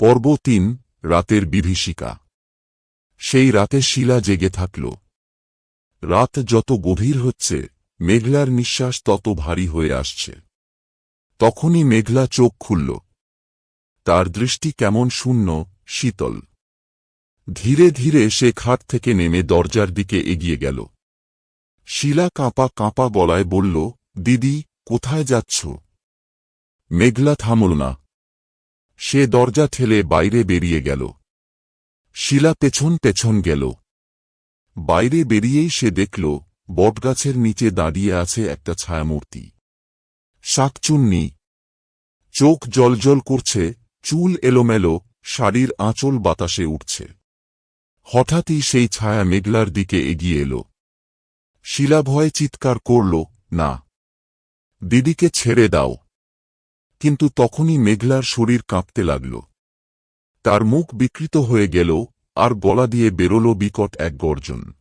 পর্ব ৩ রাতের বিভীষিকা। সেই রাতে শিলা জেগে থাকল। রাত যত গভীর হচ্ছে, মেঘলার নিঃশ্বাস তত ভারী হয়ে আসছে। তখনই মেঘলা চোখ খুলল। তার দৃষ্টি কেমন শূন্য, শীতল। ধীরে ধীরে সে খাট থেকে নেমে দরজার দিকে এগিয়ে গেল। শিলা কাঁপা কাঁপা গলায় বলল, দিদি, কোথায় যাচ্ছ? মেঘলা থামল না। সে দরজা ঠেলে বাইরে বেরিয়ে গেল। শিলা পেছন পেছন গেল। বাইরে বেরিয়েই সে দেখল, বটগাছের নিচে দাঁড়িয়ে আছে একটা ছায়ামূর্তি। শাকচুন্নি। চোখ জ্বলজ্বল করছে, চুল এলোমেলো, শাড়ির আঁচল বাতাসে উঠছে। হঠাৎই সেই ছায়া মেঘলার দিকে এগিয়ে এল। শিলা ভয়ে চিৎকার করল, না, দিদিকে ছেড়ে দাও। কিন্তু তখনই মেঘলার শরীর কাঁপতে লাগল। তার মুখ বিকৃত হয়ে গেল, আর গলা দিয়ে বেরোল বিকট এক গর্জন।